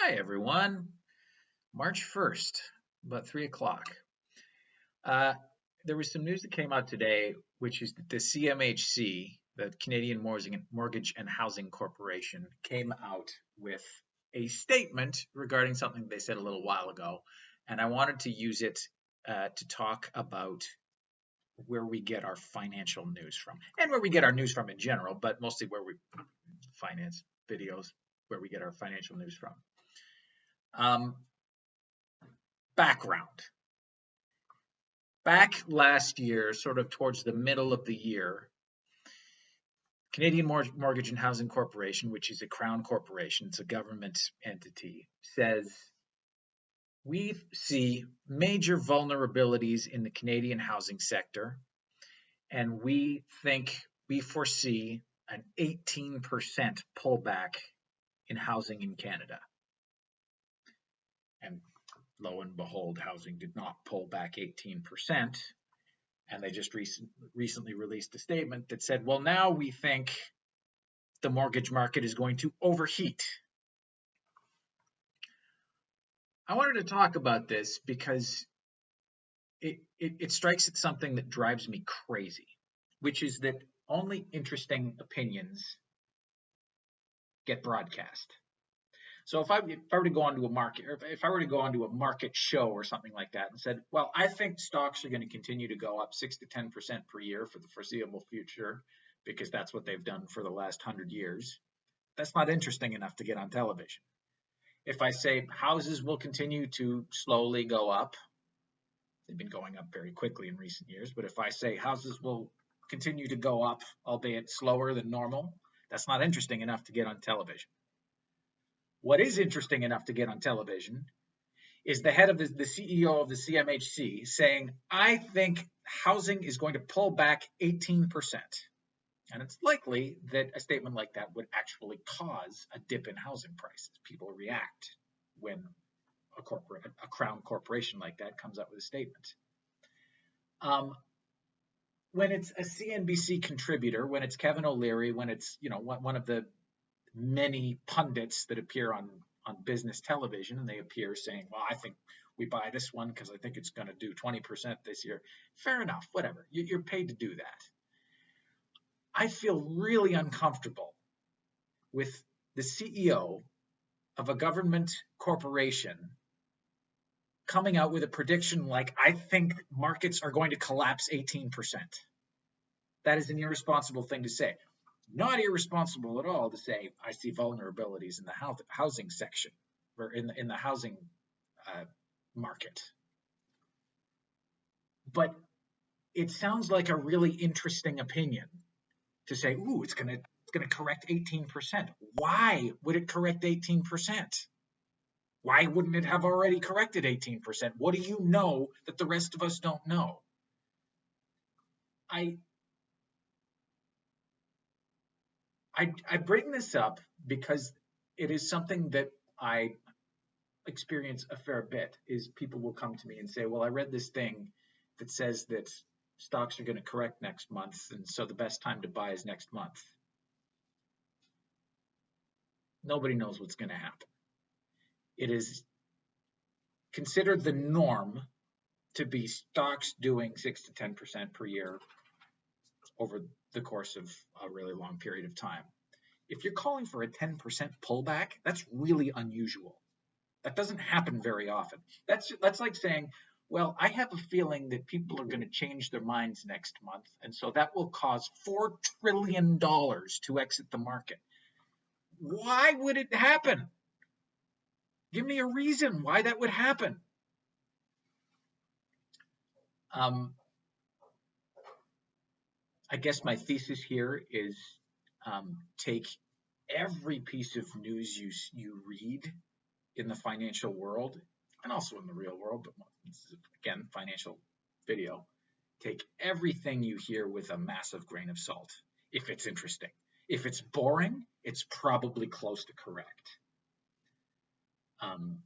Hi, everyone. March 1st, about 3 o'clock. Uh, there was some news that came out today, which is that the CMHC, the Canadian Mortgage and Housing Corporation, came out with a statement regarding something they said a little while ago. And I wanted to use it to talk about where we get our financial news from and where we get our news from in general, but mostly where we finance videos, where we get our financial news from. Um, Background. Back last year, sort of towards the middle of the year, Canadian Mortgage and Housing Corporation, which is a Crown corporation, it's a government entity, says we see major vulnerabilities in the Canadian housing sector, and we foresee an 18% pullback in housing in Canada. And lo and behold, housing did not pull back 18%. And they just recently released a statement that said, well, now we think the mortgage market is going to overheat. I wanted to talk about this because it strikes at something that drives me crazy, which is that only interesting opinions get broadcast. So if I were to go onto a market, or if I were to go onto a market show or something like that and said, well, I think stocks are going to continue to go up 6 to 10% per year for the foreseeable future, because that's what they've done for the last 100 years, that's not interesting enough to get on television. If I say houses will continue to slowly go up, they've been going up very quickly in recent years, but if I say houses will continue to go up, albeit slower than normal, that's not interesting enough to get on television. What is interesting enough to get on television is the head of the CEO of the CMHC saying, I think housing is going to pull back 18%. And it's likely that a statement like that would actually cause a dip in housing prices. People react when a Crown corporation like that comes up with a statement. When it's a CNBC contributor, when it's Kevin O'Leary, when it's one of the many pundits that appear on business television, and they appear saying, well, I think we buy this one because I think it's going to do 20% this year. Fair enough, whatever. You're paid to do that. I feel really uncomfortable with the CEO of a government corporation coming out with a prediction like, I think markets are going to collapse 18%. That is an irresponsible thing to say. Not irresponsible at all to say, I see vulnerabilities in the housing section, or in the housing market. But it sounds like a really interesting opinion to say, ooh, it's going to correct 18%. Why would it correct 18%? Why wouldn't it have already corrected 18%? What do you know that the rest of us don't know? I bring this up because it is something that I experience a fair bit, is people will come to me and say, well, I read this thing that says that stocks are going to correct next month, and so the best time to buy is next month. Nobody knows what's going to happen. It is considered the norm to be stocks doing 6 to 10% per year over the course of a really long period of time. If you're calling for a 10% pullback, that's really unusual. That doesn't happen very often. That's like saying, well, I have a feeling that people are going to change their minds next month, and so that will cause $4 trillion to exit the market. Why would it happen? Give me a reason why that would happen. I guess my thesis here is take every piece of news you read in the financial world, and also in the real world, but again, financial video, take everything you hear with a massive grain of salt, if it's interesting. If it's boring, it's probably close to correct. And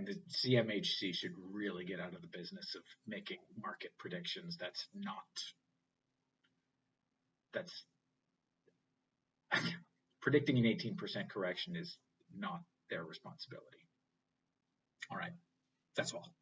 the CMHC should really get out of the business of making market predictions. That's predicting an 18% correction is not their responsibility. All right, that's all.